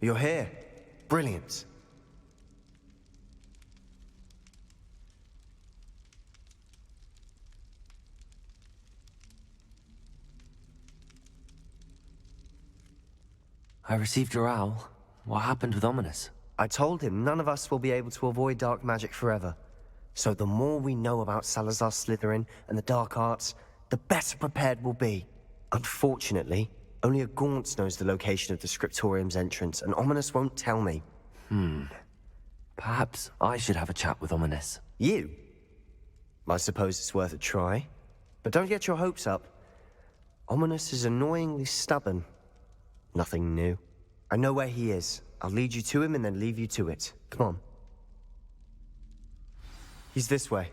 You're here. Brilliant. I received your owl. What happened with Ominous? I told him none of us will be able to avoid dark magic forever. So the more we know about Salazar Slytherin and the dark arts, the better prepared we'll be. Unfortunately, only a Gaunt knows the location of the Scriptorium's entrance, and Ominous won't tell me. Perhaps I should have a chat with Ominous. You? I suppose it's worth a try. But don't get your hopes up. Ominous is annoyingly stubborn. Nothing new. I know where he is. I'll lead you to him and then leave you to it. Come on. He's this way.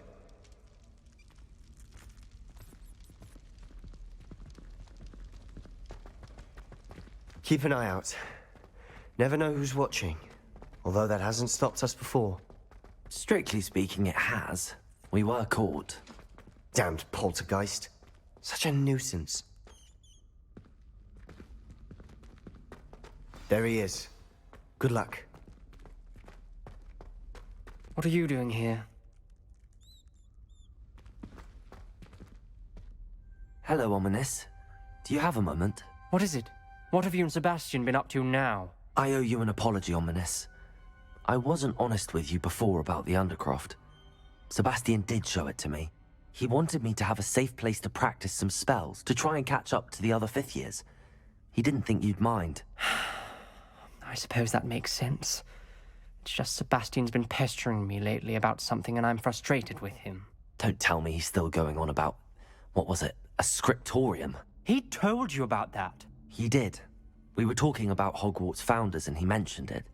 Keep an eye out. Never know who's watching. Although that hasn't stopped us before. Strictly speaking, it has. We were caught. Damned poltergeist. Such a nuisance. There he is. Good luck. What are you doing here? Hello, Ominous. Do you have a moment? What is it? What have you and Sebastian been up to now? I owe you an apology, Ominous. I wasn't honest with you before about the Undercroft. Sebastian did show it to me. He wanted me to have a safe place to practice some spells, to try and catch up to the other fifth years. He didn't think you'd mind. I suppose that makes sense. It's just Sebastian's been pestering me lately about something and I'm frustrated with him. Don't tell me he's still going on about, what was it, a scriptorium? He told you about that. He did. We were talking about Hogwarts founders and he mentioned it.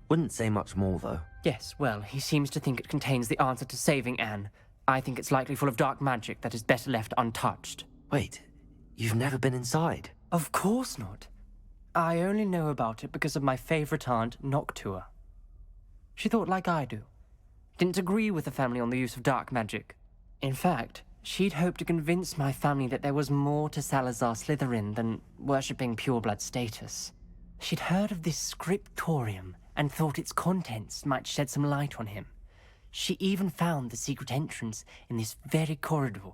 Wouldn't say much more, though. Yes, well, he seems to think it contains the answer to saving Anne. I think it's likely full of dark magic that is better left untouched. Wait, you've never been inside? Of course not. I only know about it because of my favorite aunt, Noctua. She thought like I do. Didn't agree with the family on the use of dark magic. In fact, she'd hoped to convince my family that there was more to Salazar Slytherin than worshipping pureblood status. She'd heard of this scriptorium and thought its contents might shed some light on him. She even found the secret entrance in this very corridor.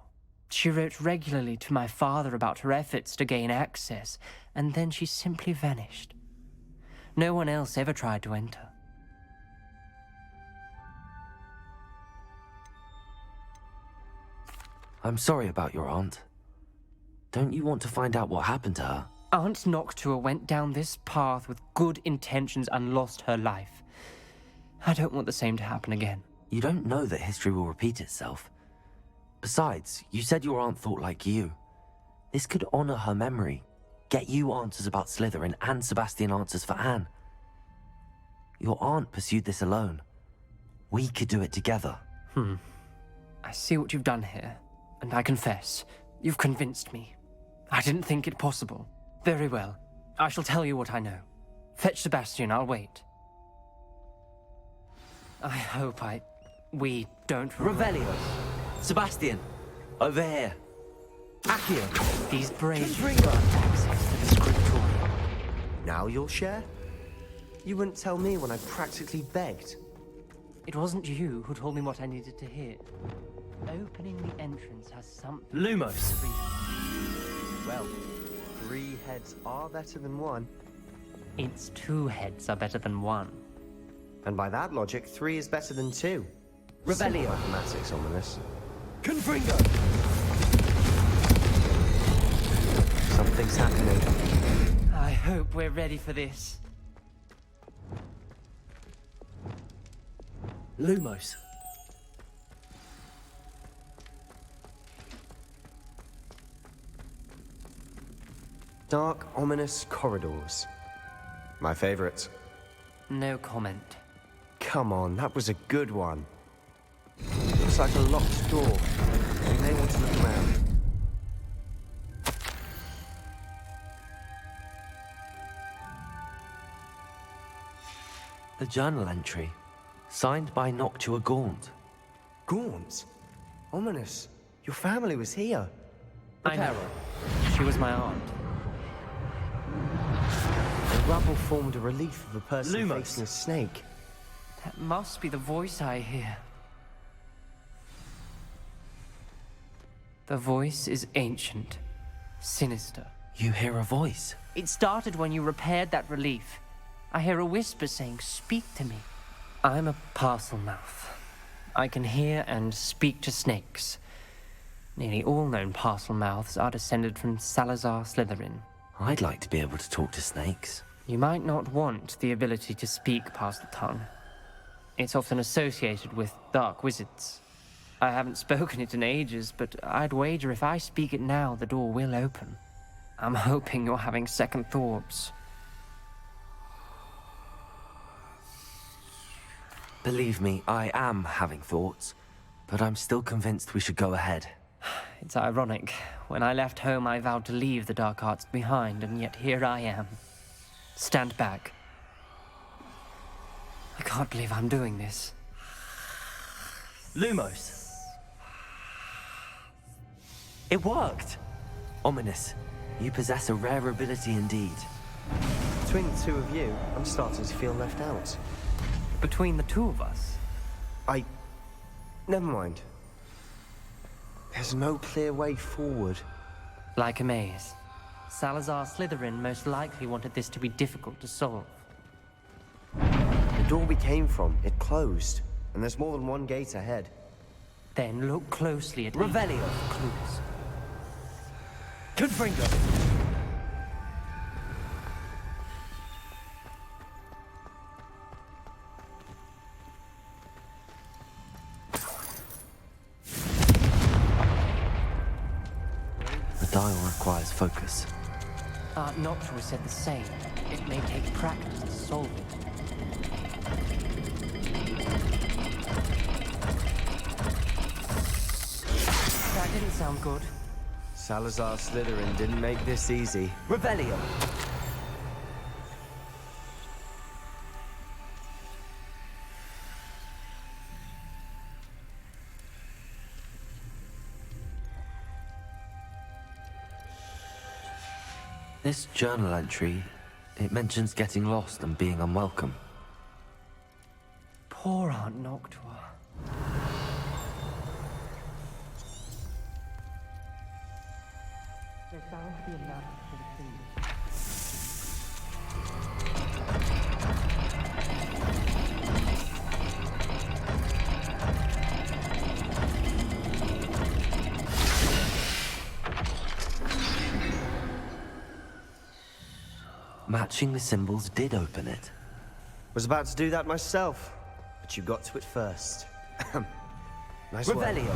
She wrote regularly to my father about her efforts to gain access, and then she simply vanished. No one else ever tried to enter. I'm sorry about your aunt. Don't you want to find out what happened to her? Aunt Noctua went down this path with good intentions and lost her life. I don't want the same to happen again. You don't know that history will repeat itself. Besides, you said your aunt thought like you. This could honor her memory, get you answers about Slytherin and Sebastian answers for Anne. Your aunt pursued this alone. We could do it together. I see what you've done here, and I confess, you've convinced me. I didn't think it possible. Very well. I shall tell you what I know. Fetch Sebastian, I'll wait. I hope we don't... Revelio! Sebastian! Over here! Accio! These braves grant access to the scriptorium. Now you'll share? You wouldn't tell me when I practically begged. It wasn't you who told me what I needed to hear. Opening the entrance has something... Lumos! Well, 3 heads are better than 1. Its 2 heads are better than 1. And by that logic, 3 is better than 2. Revelio! Simple mathematics, Ominous. Confringo! Something's happening. I hope we're ready for this. Lumos! Dark, ominous corridors. My favorite. No comment. Come on, that was a good one. Looks like a locked door. We may want to look around. The journal entry, signed by Noctua Gaunt. Gaunt? Ominous. Your family was here. I know. She was my aunt. rubble formed a relief of a person Lumos. facing a snake. That must be the voice I hear. The voice is ancient, sinister. You hear a voice. It started when you repaired that relief. I hear a whisper saying, "Speak to me." I'm a parcel mouth. I can hear and speak to snakes. Nearly all known parcel mouths are descended from Salazar Slytherin. I'd like to be able to talk to snakes. You might not want the ability to speak past the tongue. It's often associated with dark wizards. I haven't spoken it in ages, but I'd wager if I speak it now, the door will open. I'm hoping you're having second thoughts. Believe me, I am having thoughts, but I'm still convinced we should go ahead. It's ironic. When I left home, I vowed to leave the dark arts behind, and yet here I am. Stand back. I can't believe I'm doing this. Lumos. It worked! Ominous. You possess a rare ability indeed. Between the two of you, I'm starting to feel left out. Between the two of us, Never mind. There's no clear way forward. like a maze. Salazar Slytherin most likely wanted this to be difficult to solve. The door we came from, it closed. And there's more than one gate ahead. Then look closely at Revelio. each of the clues. Confringo. The dial requires focus. Art Noctua said the same. It may take practice to solve it. That didn't sound good. Salazar Slytherin didn't make this easy. Revelio. This journal entry, it mentions getting lost and being unwelcome. Poor Aunt Noctua. There's bound to be a map for the kingdom. Matching the symbols did open it. Was about to do that myself, but you got to it first. Nice work. Revelio.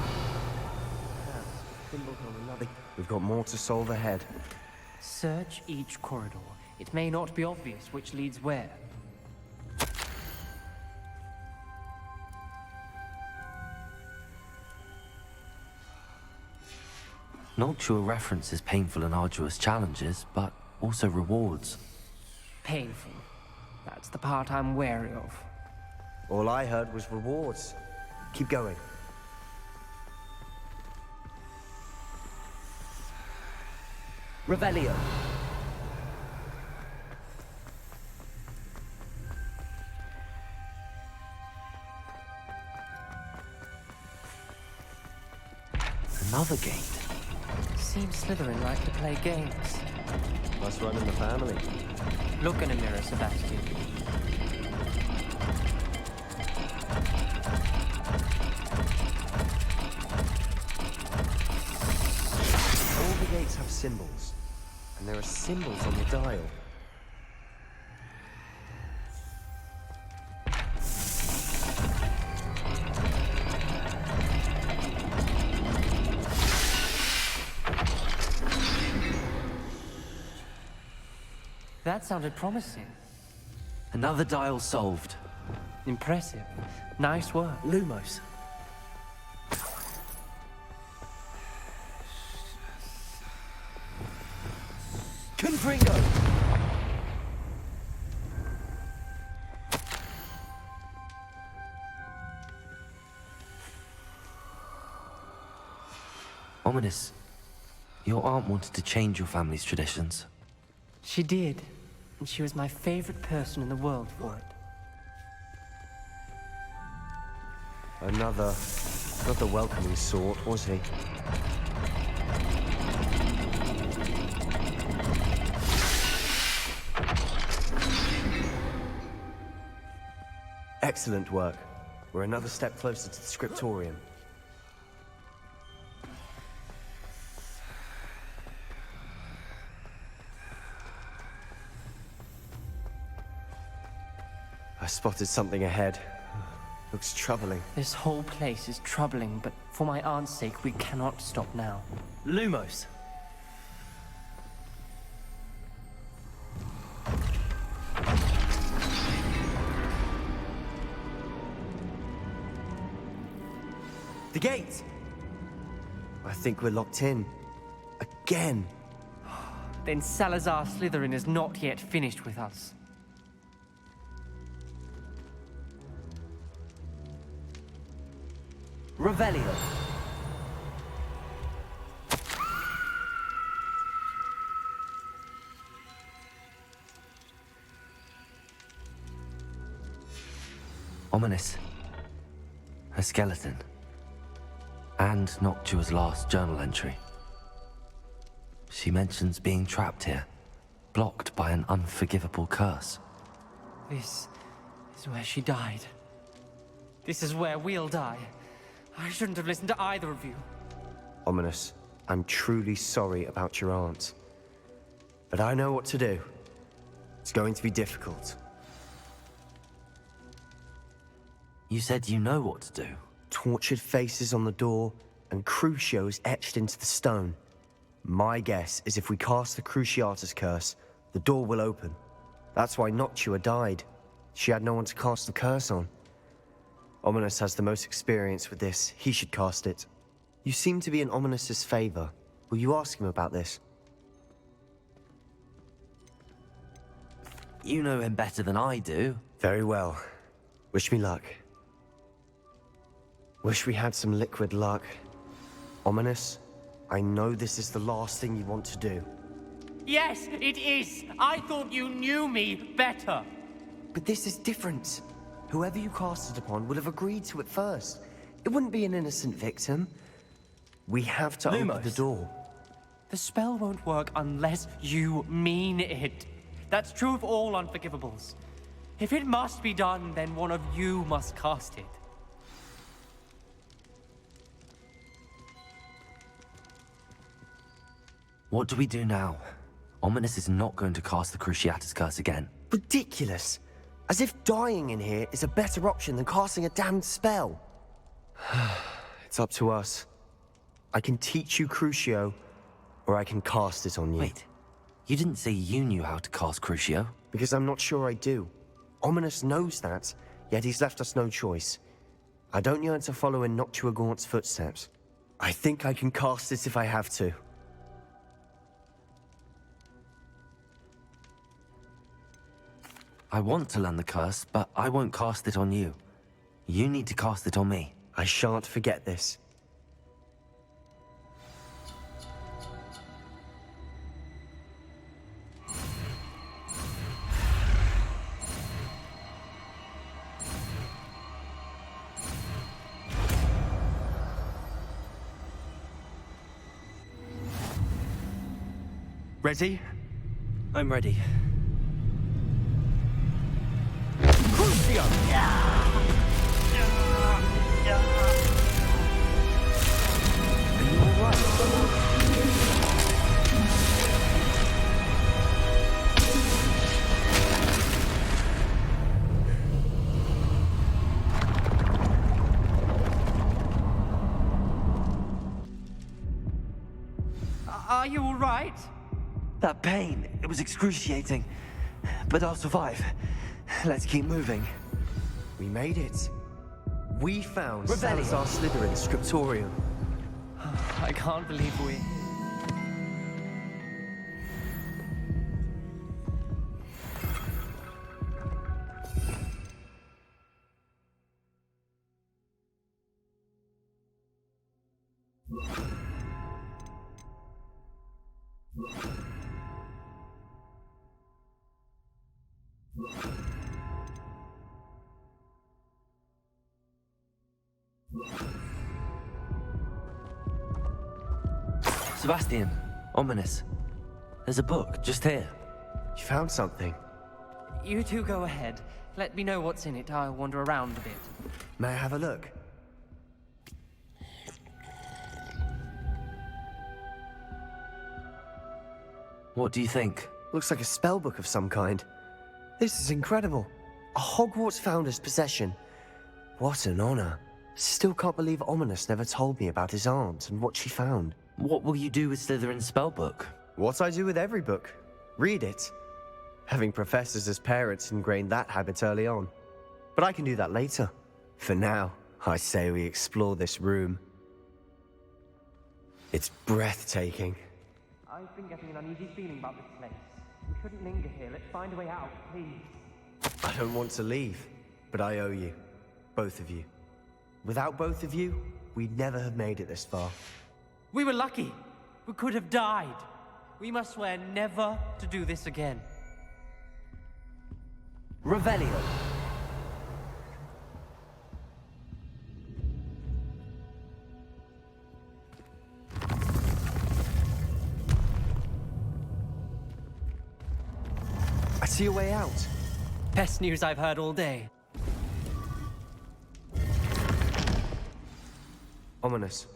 Symbols on another. We've got more to solve ahead. Search each corridor. It may not be obvious which leads where. Noctua references painful and arduous challenges, but also rewards. Painful. That's the part I'm wary of. All I heard was rewards. Keep going. Revelio. Another gate. Seems Slytherin like to play games. Must run in the family. Look in a mirror, Sebastian. All the gates have symbols, and there are symbols on the dial. That sounded promising. Another dial solved. Impressive. Nice work. Lumos. Confringo. Ominous. Your aunt wanted to change your family's traditions. She did. and she was my favorite person in the world for it. Another, not the welcoming sort, was he? Excellent work. We're another step closer to the scriptorium. I spotted something ahead. Looks troubling. This whole place is troubling, but for my aunt's sake, we cannot stop now. Lumos! The gate! I think we're locked in. Again. Then Salazar Slytherin is not yet finished with us. Revelio! Ominous. A skeleton. And Noctua's last journal entry. She mentions being trapped here, blocked by an unforgivable curse. This is where she died. This is where we'll die. I shouldn't have listened to either of you. Ominous, I'm truly sorry about your aunt. But I know what to do. It's going to be difficult. You said you know what to do. Tortured faces on the door, and Crucios etched into the stone. My guess is if we cast the Cruciatus curse, the door will open. That's why Noctua died. She had no one to cast the curse on. Ominous has the most experience with this. He should cast it. You seem to be in Ominous's favor. Will you ask him about this? You know him better than I do. Very well. Wish me luck. Wish we had some liquid luck. Ominous, I know this is the last thing you want to do. Yes, it is! I thought you knew me better! But this is different. Whoever you cast it upon would have agreed to it first. It wouldn't be an innocent victim. We have to open the door. The spell won't work unless you mean it. That's true of all unforgivables. If it must be done, then one of you must cast it. What do we do now? Ominous is not going to cast the Cruciatus curse again. Ridiculous. As if dying in here is a better option than casting a damned spell. It's up to us. I can teach you Crucio, or I can cast it on you. Wait, you didn't say you knew how to cast Crucio? Because I'm not sure I do. Ominous knows that, yet he's left us no choice. I don't yearn to follow in Noctua Gaunt's footsteps. I think I can cast it if I have to. I want to learn the curse, but I won't cast it on you. You need to cast it on me. I shan't forget this. Ready? I'm ready. Crucio! Are you all right? Are you all right? That pain, it was excruciating. But I'll survive. Let's keep moving. We made it. We found Rebellion. Salazar Slytherin's scriptorium. I can't believe we... Sebastian, ominous. There's a book just here. You found something. You two go ahead. Let me know what's in it. I'll wander around a bit. May I have a look? What do you think? Looks like a spellbook of some kind. This is incredible. A Hogwarts founder's possession. What an honor. Still can't believe Ominous never told me about his aunt and what she found. What will you do with Slytherin's spellbook? What I do with every book. Read it. Having professors as parents ingrained that habit early on. But I can do that later. For now, I say we explore this room. It's breathtaking. I've been getting an uneasy feeling about this place. We shouldn't linger here. Let's find a way out, please. I don't want to leave, but I owe you. Both of you. Without both of you, we'd never have made it this far. We were lucky. We could have died. We must swear never to do this again. Revelio. I see a way out. Best news I've heard all day. Ominous.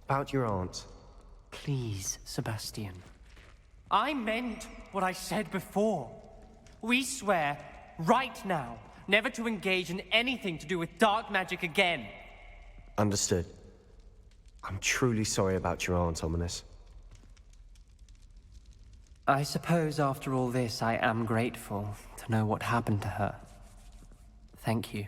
About your aunt. Please, Sebastian. I meant what I said before. We swear, right now, never to engage in anything to do with dark magic again. Understood. I'm truly sorry about your aunt, Ominous. I suppose after all this, I am grateful to know what happened to her. Thank you.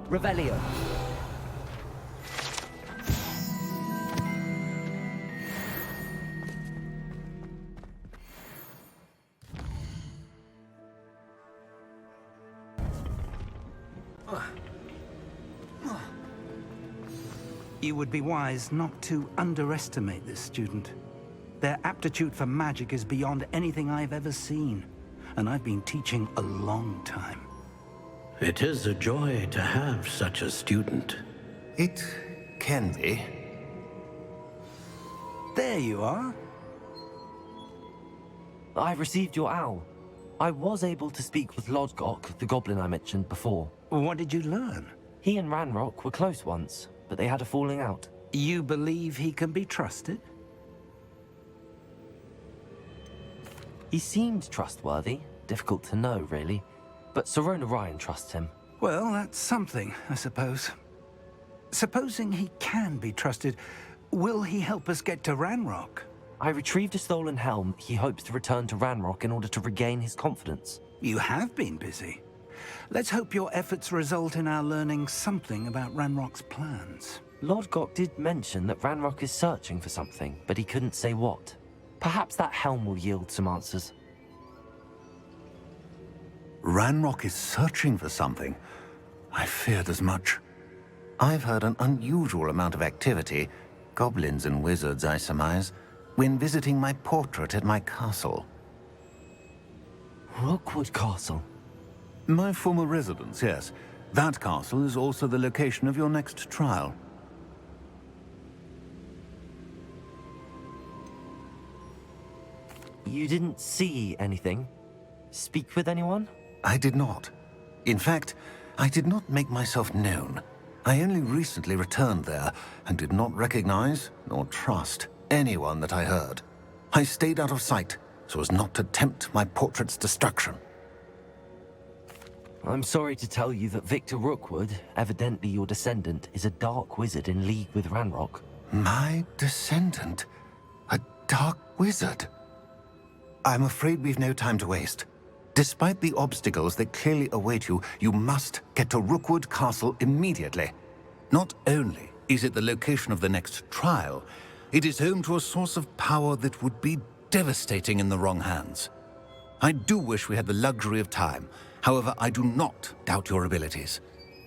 Revelio. You would be wise not to underestimate this student. Their aptitude for magic is beyond anything I've ever seen, and I've been teaching a long time. It is a joy to have such a student. It can be. There you are. I received your owl. I was able to speak with Lodgok, the goblin I mentioned before. What did you learn? He and Ranrock were close once, but they had a falling out. You believe he can be trusted? He seemed trustworthy. Difficult to know, really. But Sirona Ryan trusts him. Well, that's something, I suppose. Supposing he can be trusted, will he help us get to Ranrock? I retrieved a stolen helm. He hopes to return to Ranrock in order to regain his confidence. You have been busy. Let's hope your efforts result in our learning something about Ranrock's plans. Lodgok did mention that Ranrock is searching for something, but he couldn't say what. Perhaps that helm will yield some answers. Ranrock is searching for something. I feared as much. I've heard an unusual amount of activity, goblins and wizards, I surmise, when visiting my portrait at my castle. Rookwood Castle? My former residence, yes. That castle is also the location of your next trial. You didn't see anything? Speak with anyone? I did not. In fact, I did not make myself known. I only recently returned there and did not recognize nor trust anyone that I heard. I stayed out of sight so as not to tempt my portrait's destruction. I'm sorry to tell you that Victor Rookwood, evidently your descendant, is a dark wizard in league with Ranrock. My descendant? A dark wizard? I'm afraid we've no time to waste. Despite the obstacles that clearly await you, you must get to Rookwood Castle immediately. Not only is it the location of the next trial, it is home to a source of power that would be devastating in the wrong hands. I do wish we had the luxury of time. However, I do not doubt your abilities.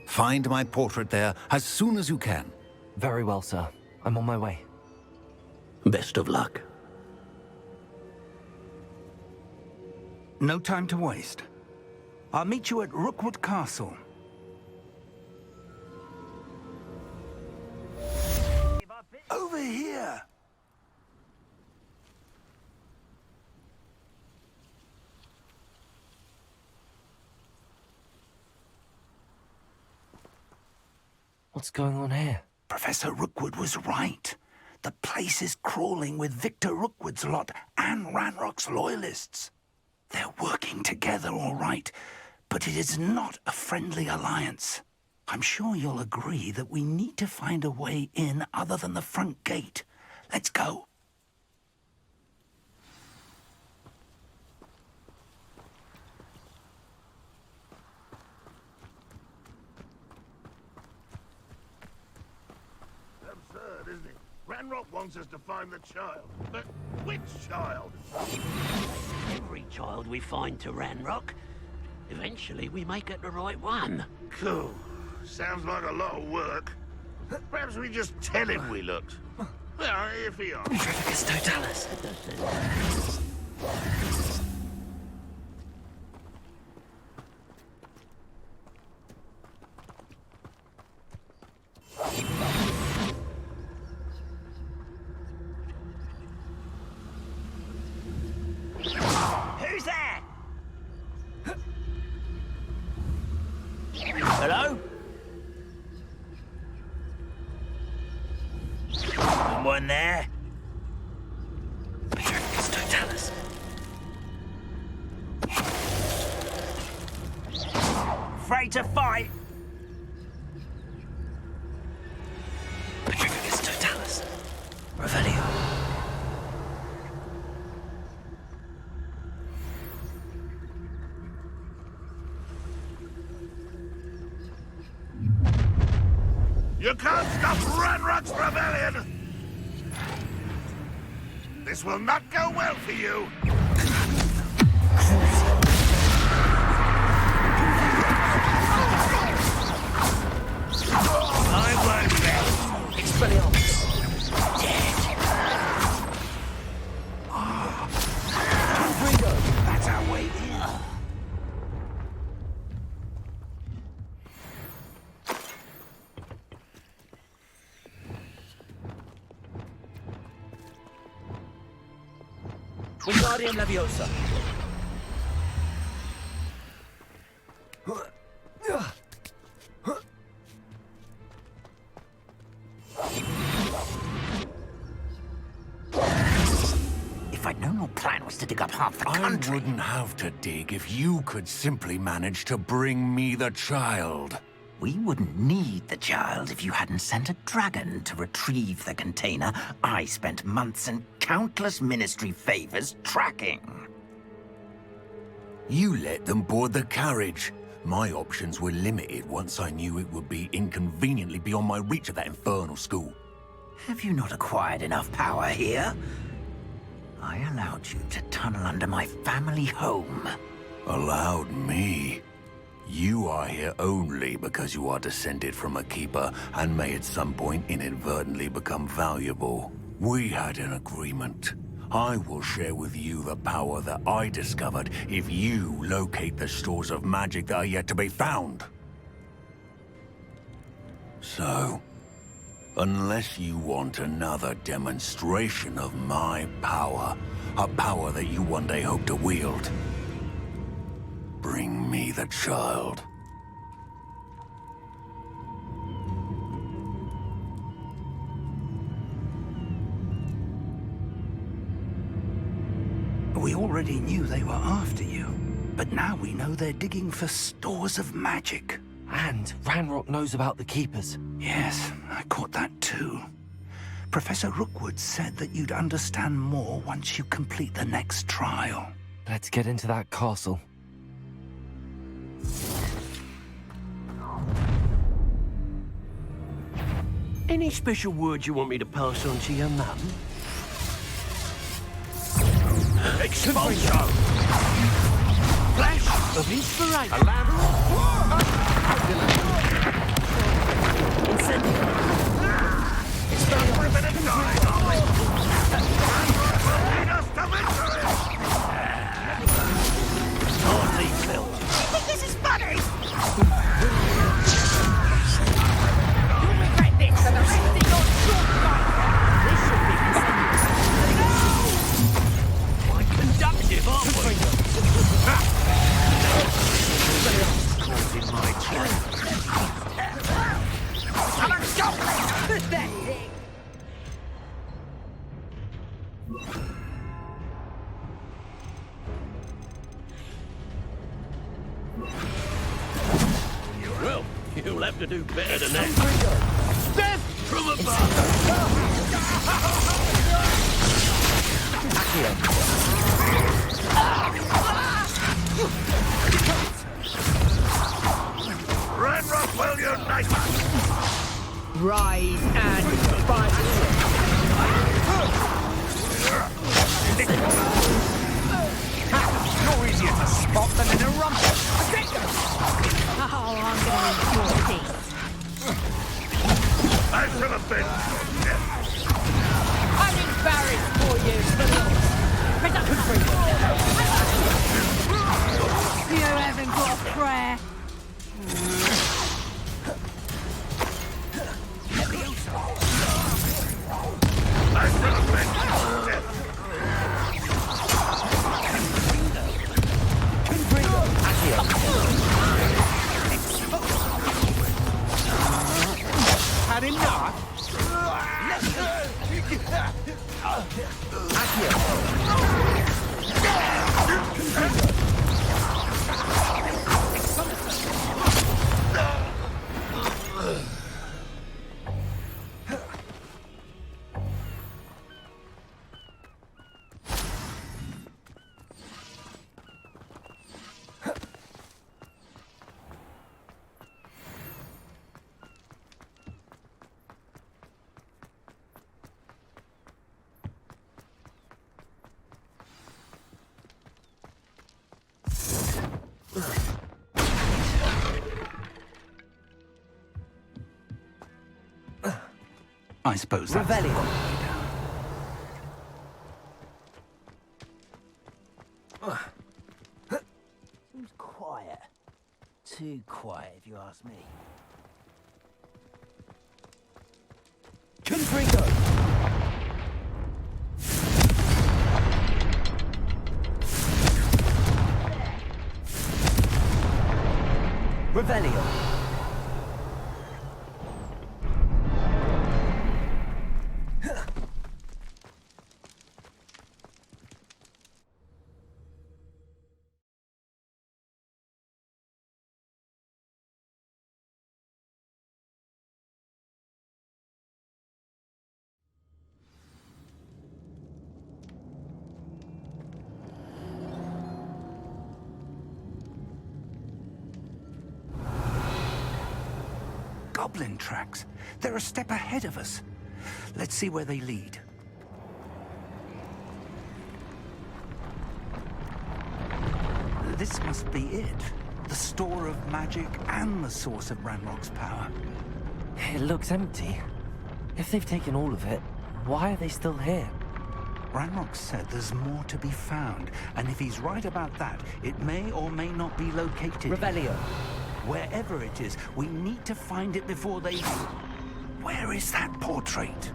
Find my portrait there as soon as you can. Very well, sir. I'm on my way. Best of luck. No time to waste. I'll meet you at Rookwood Castle. Over here! What's going on here? Professor Rookwood was right. The place is crawling with Victor Rookwood's lot and Ranrock's loyalists. They're working together, all right, but it is not a friendly alliance. I'm sure you'll agree that we need to find a way in other than the front gate. Let's go. Absurd, isn't it? Ranrock wants us to find the child. But which child? Every child we find to Ranrock, eventually we make it the right one. Cool. Sounds like a lot of work. Perhaps we just tell him we looked. Well, if he asks. Petrificus totalis. Who's there? Hello? Someone there? Petrificus totalis. Afraid to fight? Petrificus totalis. Revelio. You can't stop Ranrock's rebellion! This will not go well for you! I won't rest. Expelliarmus. That's our way in. Wingardium Leviosa. If I'd known your plan was to dig up half the I country... wouldn't have to dig if you could simply manage to bring me the child. We wouldn't need the child if you hadn't sent a dragon to retrieve the container I spent months and countless ministry favors tracking. You let them board the carriage. My options were limited once I knew it would be inconveniently beyond my reach at that infernal school. Have you not acquired enough power here? I allowed you to tunnel under my family home. Allowed me? You are here only because you are descended from a keeper and may at some point inadvertently become valuable. We had an agreement. I will share with you the power that I discovered if you locate the stores of magic that are yet to be found. So, unless you want another demonstration of my power, a power that you one day hope to wield, bring me the child. We already knew they were after you, but now we know they're digging for stores of magic. And Ranrock knows about the Keepers. Yes, I caught that too. Professor Rookwood said that you'd understand more once you complete the next trial. Let's get into that castle. Any special words you want me to pass on to your mum? Expulso! Flash of inspiration! A ladder! in my chair. Well, you'll have to do better than that. Death from Ranrock, well, you're nice. Rise and fight. You're easier to spot than in a rumble. Oh, I'm gonna enjoy this. I should have been. I'm embarrassed for you, Philip. You haven't got a prayer. I should have been. Had enough? I suppose that's... Revelio. Seems quiet. Too quiet, if you ask me. Confringo. Revelio. Goblin tracks. They're a step ahead of us. Let's see where they lead. This must be it. The store of magic and the source of Ranrock's power. It looks empty. If they've taken all of it, why are they still here? Ranrock said there's more to be found, and if he's right about that, it may or may not be located. Revelio. Wherever it is, we need to find it before they... Where is that portrait?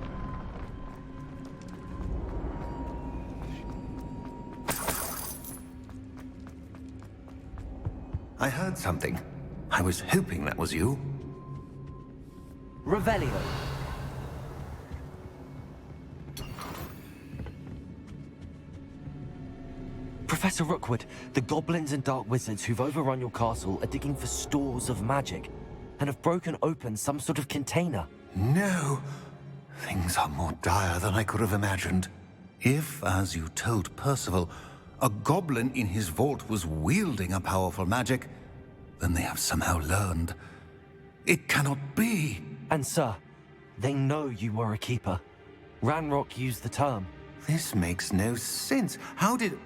I heard something. I was hoping that was you. Revelio. Professor Rookwood, the goblins and dark wizards who've overrun your castle are digging for stores of magic and have broken open some sort of container. No. Things are more dire than I could have imagined. If, as you told Percival, a goblin in his vault was wielding a powerful magic, then they have somehow learned. It cannot be. And sir, they know you were a keeper. Ranrock used the term. This makes no sense. How did...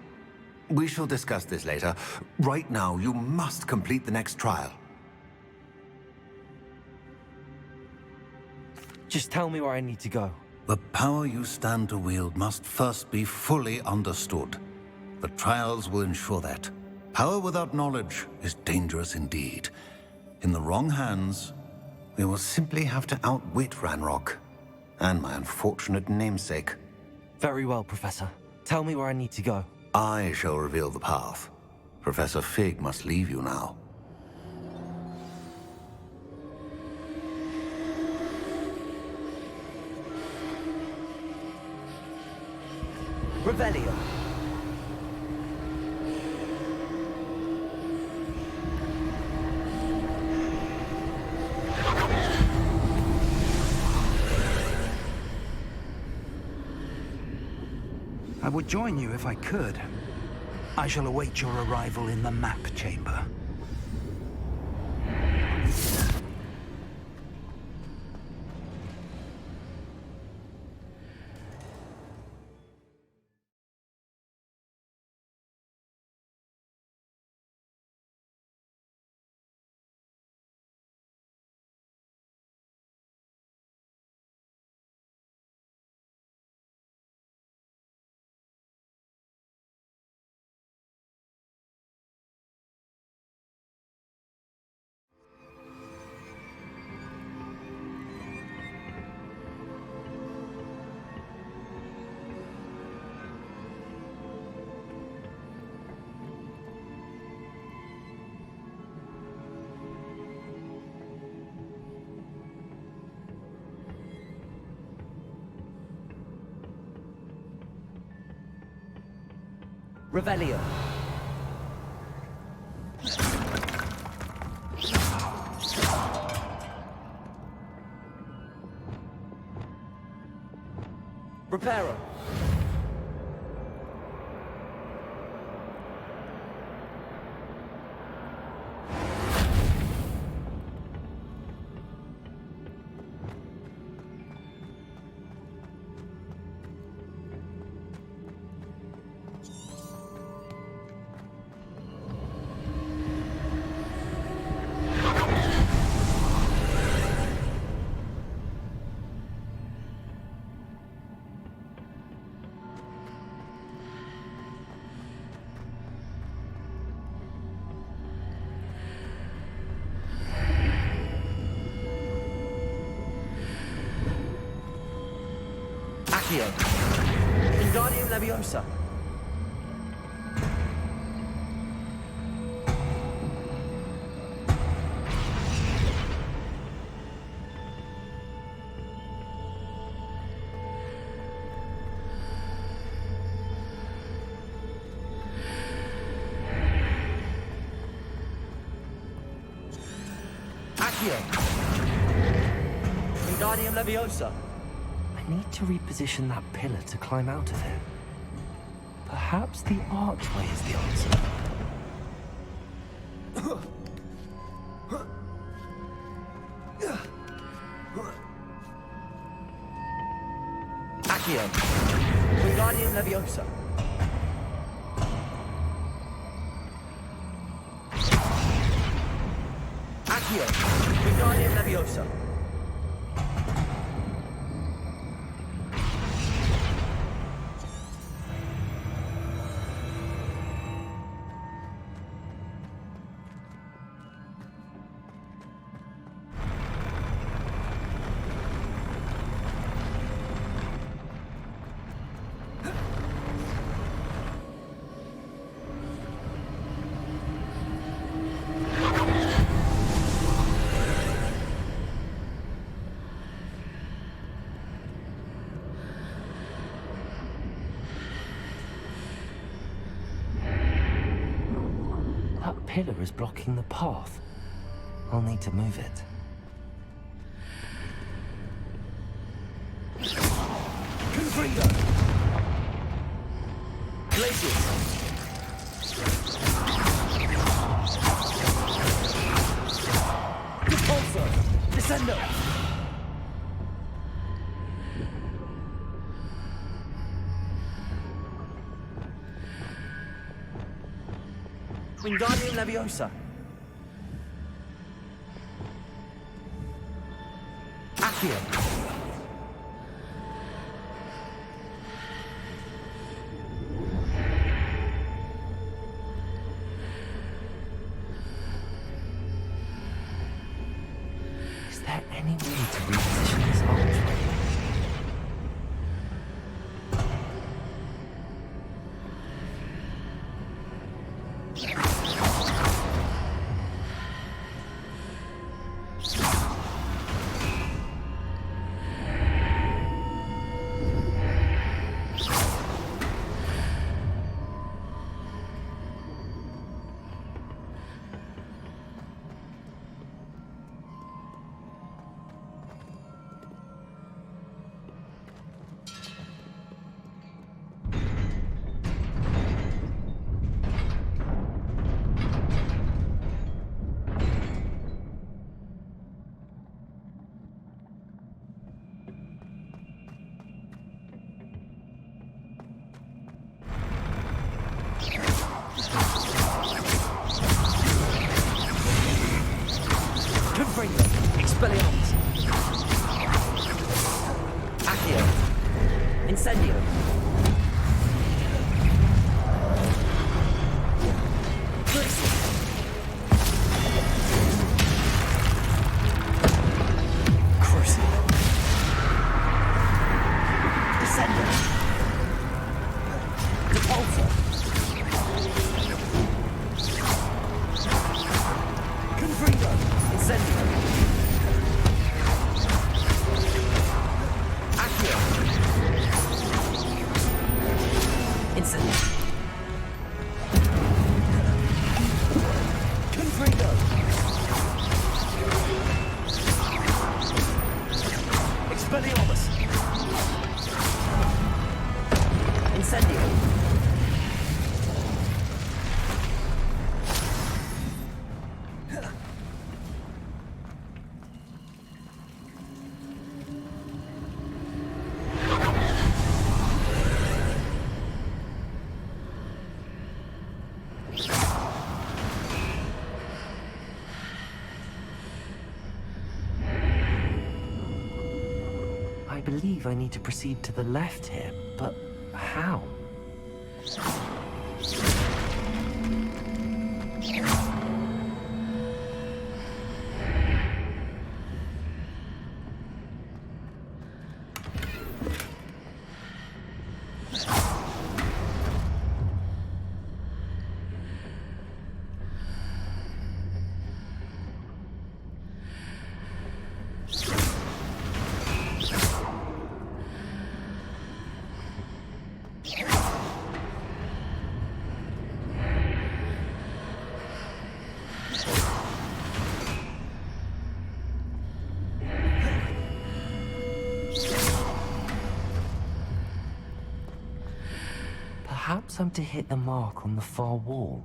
We shall discuss this later. Right now, you must complete the next trial. Just tell me where I need to go. The power you stand to wield must first be fully understood. The trials will ensure that. Power without knowledge is dangerous indeed. In the wrong hands, we will simply have to outwit Ranrock and my unfortunate namesake. Very well, Professor. Tell me where I need to go. I shall reveal the path. Professor Fig must leave you now. Revelio. I would join you if I could. I shall await your arrival in the map chamber. Revelio. Reparo. Accio. Wingardium Leviosa. Accio. Wingardium Leviosa. I need to reposition that pillar to climb out of it. Perhaps the archway is the answer. Accio. Wingardium Leviosa. Accio. Wingardium Leviosa. That pillar is blocking the path. I'll need to move it. Confringo! Glacius! Repulsor! Descendo! Wingardium Leviosa. Accio. Is there any way to reposition this archway? Confringo. Expelliarmus. Accio. Incendio. Glacier. Crucio. Descendo. Depulso. Confringo. Incendio. Accio. Incendio. Confringo. Expelliarmus. Incendio. I believe I need to proceed to the left here, but how? Perhaps I'm to hit the mark on the far wall.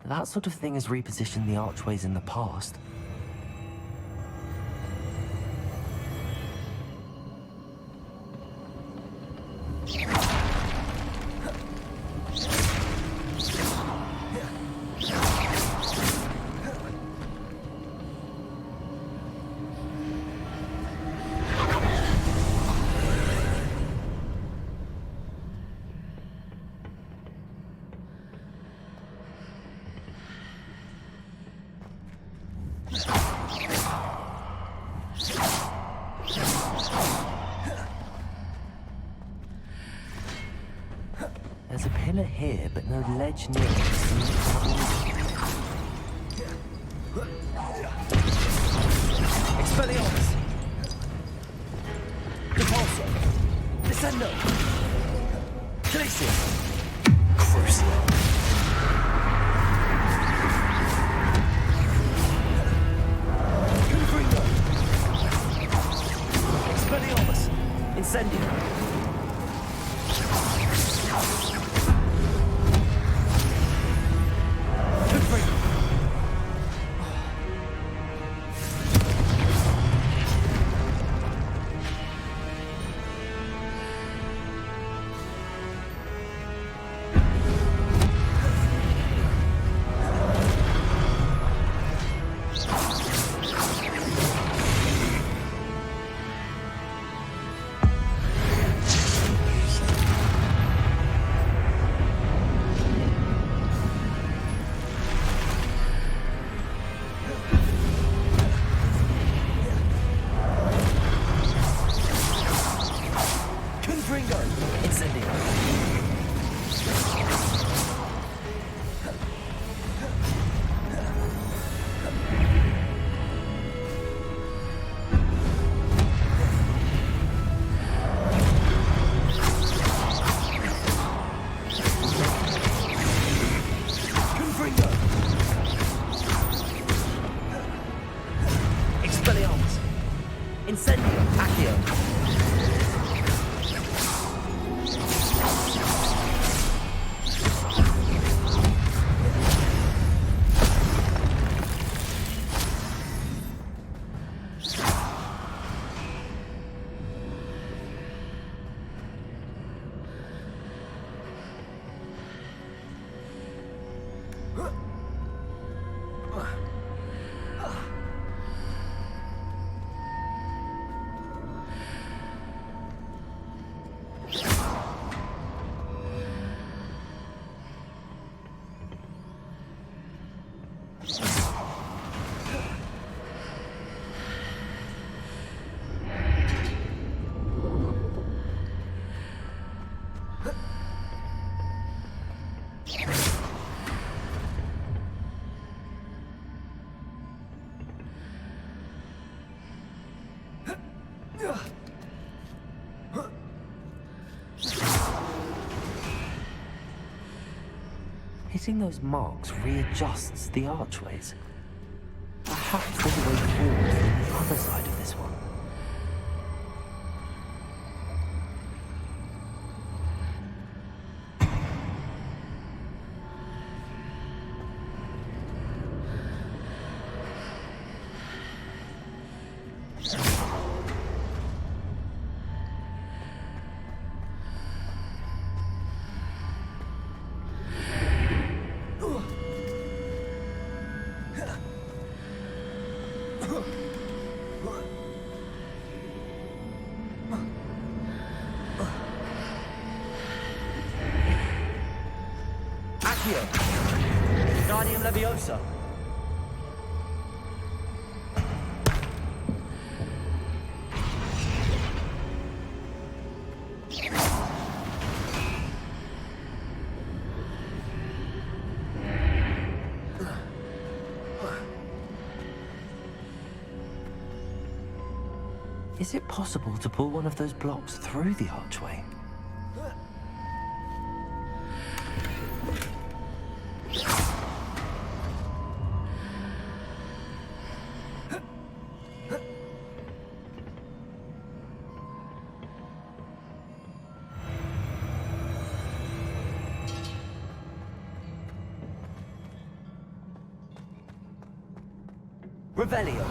That sort of thing has repositioned the archways in the past. There's a pillar here, but no ledge near it. Expelliarmus! Depulso! Descendo! Glacier! Crucio! Confringo! Expelliarmus! Incendio! Incendio! Accio! Hitting those marks readjusts the archways. Perhaps there's a way forward from the other side of this one. Guardian Leviosa. Is it possible to pull one of those blocks through the archway? Revelio.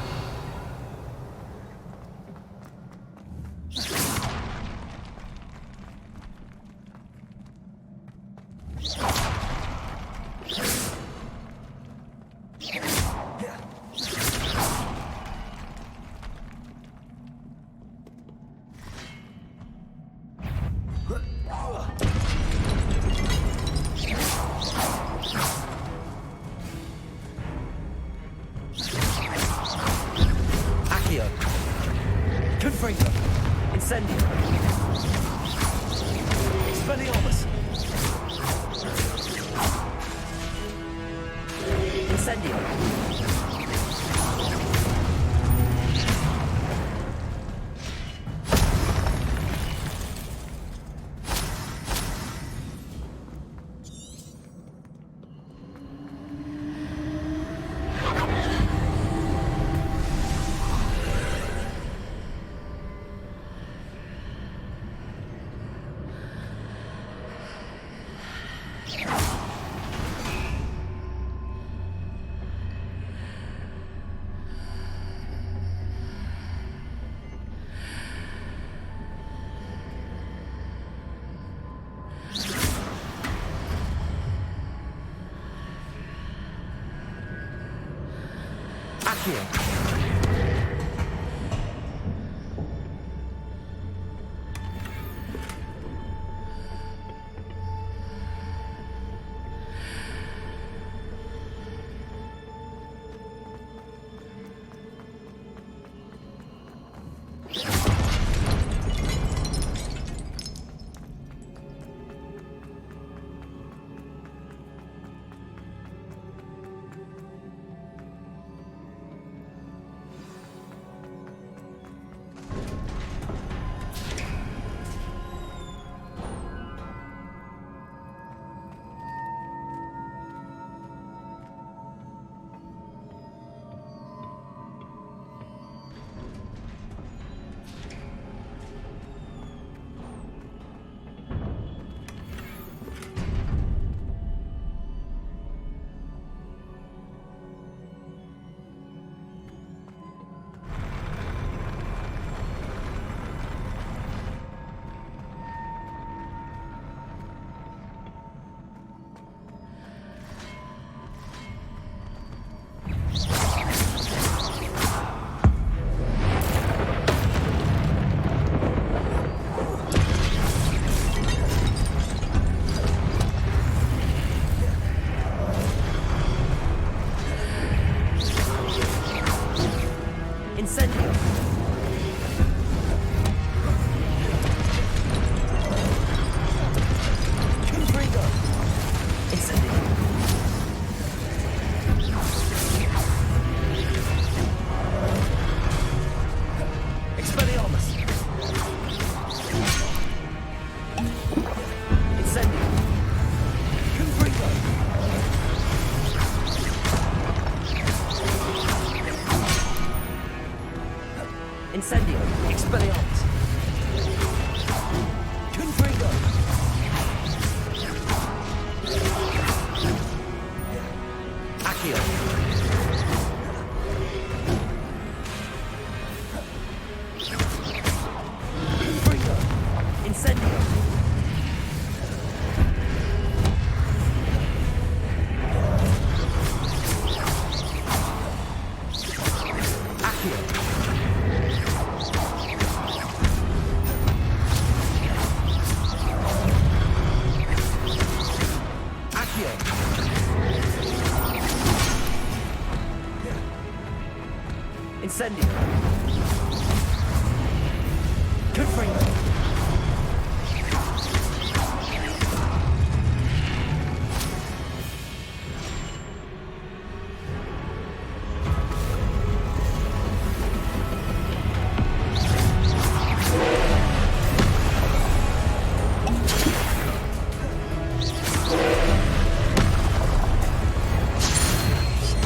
Confringo. Incendio. Expelliarmus. Incendio. Accio. Expelliarmus! Incendio! Expelliarmus! Confringo! Accio! Confringo! Incendio! Accio! Accio! Incendio! Confringo!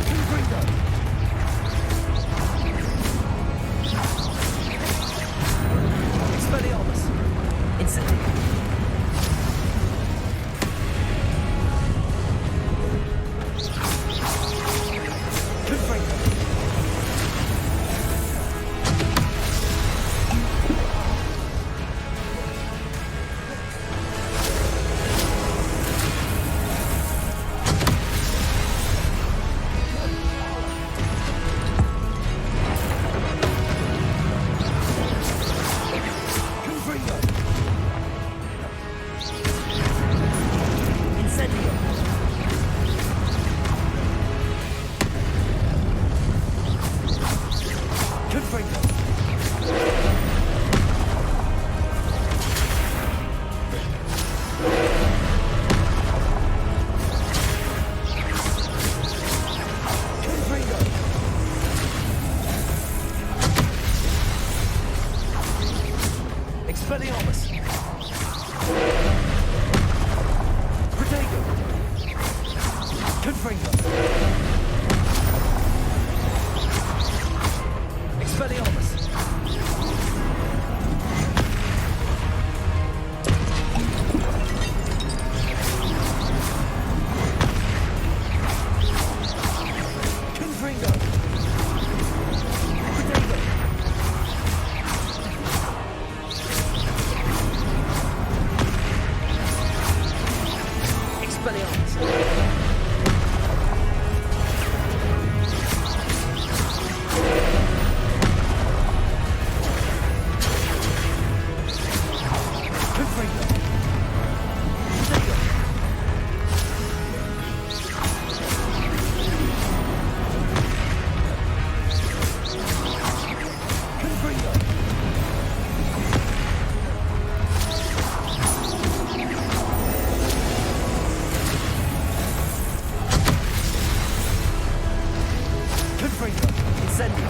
Confringo! Expelliarmus! Incendio! Confringo! Confringo! Incendio! Confringo! Confringo! Expelliarmus! Protego! Confringo! Expelliarmus! Confringo! Protego! Expelliarmus! Confringo! Protego! Confringo! Confringo! Incendio!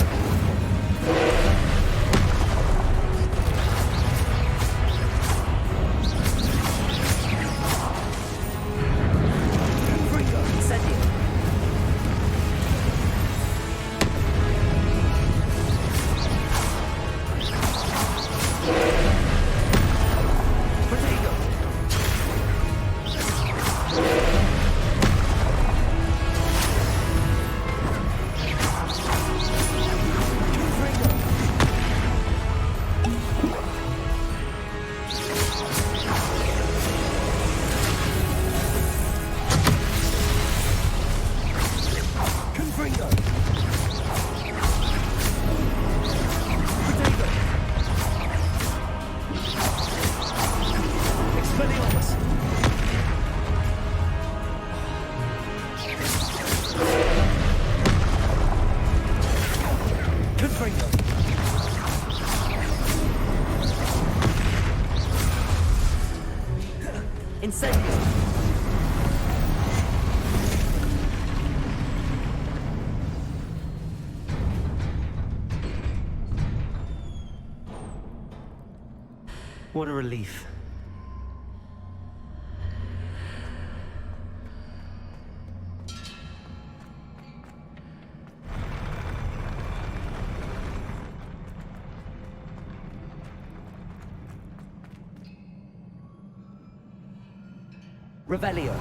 Confringo! Incendio! Protego! Confringo! Confringo! Protego! Expelliarmus! Confringo! Incendio! What a relief. Revelio.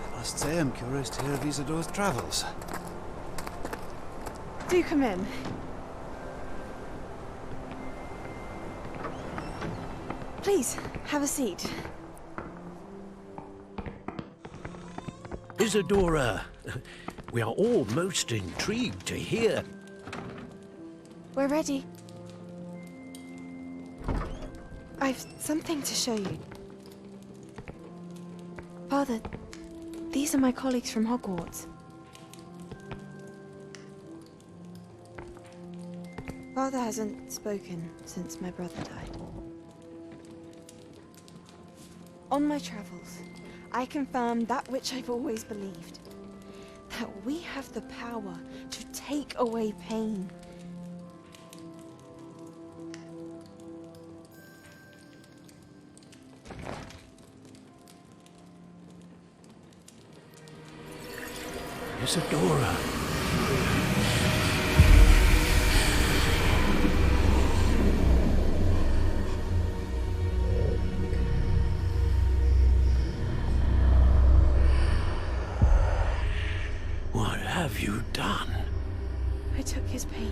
I must say I'm curious to hear of Isadora's travels. Do come in. Please, have a seat. Isadora, we are all most intrigued to hear. We're ready. I've something to show you. Father, these are my colleagues from Hogwarts. Father hasn't spoken since my brother died. On my travels, I confirmed that which I've always believed. That we have the power to take away pain. Isadora. What have you done? I took his pain.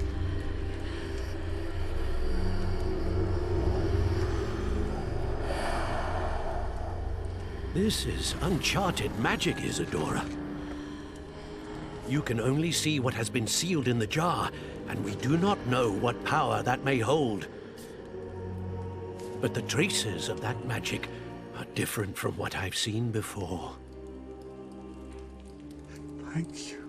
This is uncharted magic, Isadora. You can only see what has been sealed in the jar, and we do not know what power that may hold. But the traces of that magic are different from what I've seen before. Thank you.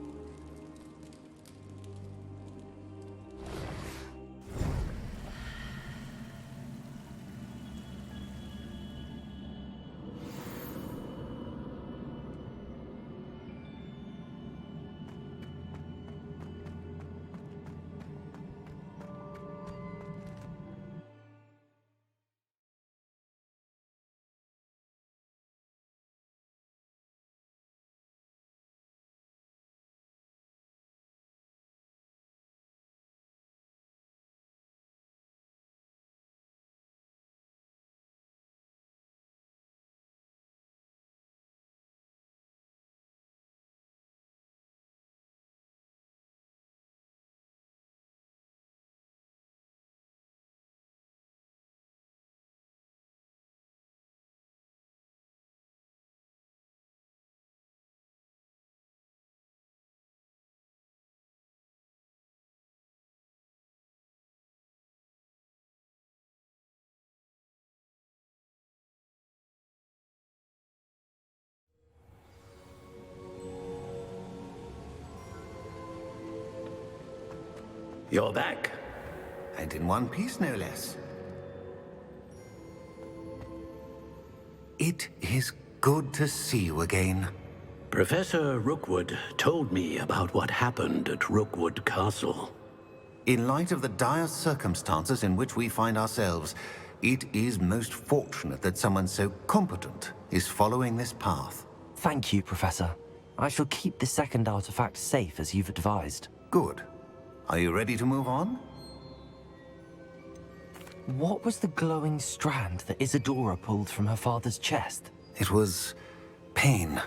You're back. And in one piece, no less. It is good to see you again. Professor Rookwood told me about what happened at Rookwood Castle. In light of the dire circumstances in which we find ourselves, it is most fortunate that someone so competent is following this path. Thank you, Professor. I shall keep the second artifact safe as you've advised. Good. Are you ready to move on? What was the glowing strand that Isadora pulled from her father's chest? It was pain.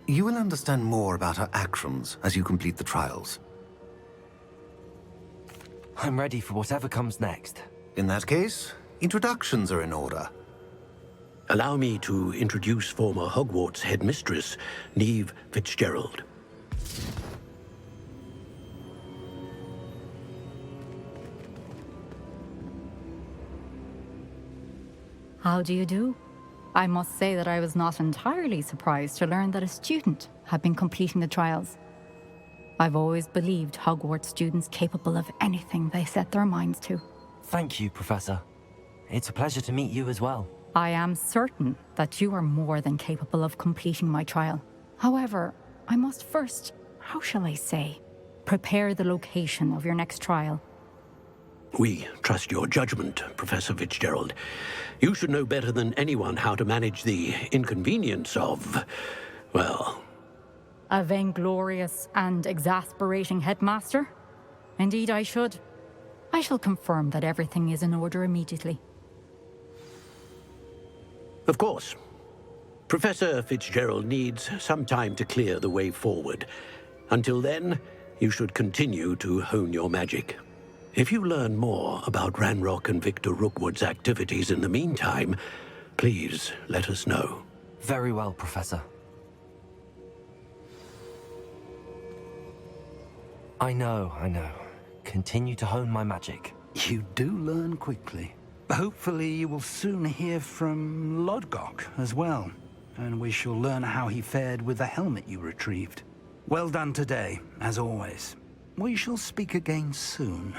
You will understand more about her actions as you complete the trials. I'm ready for whatever comes next. In that case, introductions are in order. Allow me to introduce former Hogwarts headmistress, Neve Fitzgerald. How do you do? I must say that I was not entirely surprised to learn that a student had been completing the trials. I've always believed Hogwarts students capable of anything they set their minds to. Thank you, Professor. It's a pleasure to meet you as well. I am certain that you are more than capable of completing my trial. However, I must first, how shall I say, prepare the location of your next trial. We trust your judgment, Professor Fitzgerald. You should know better than anyone how to manage the inconvenience of, well... A vainglorious and exasperating headmaster? Indeed I should. I shall confirm that everything is in order immediately. Of course. Professor Fitzgerald needs some time to clear the way forward. Until then, you should continue to hone your magic. If you learn more about Ranrock and Victor Rookwood's activities in the meantime, please let us know. Very well, Professor. I know. Continue to hone my magic. You do learn quickly. Hopefully you will soon hear from Lodgok as well, and we shall learn how he fared with the helmet you retrieved. Well done today, as always. We shall speak again soon.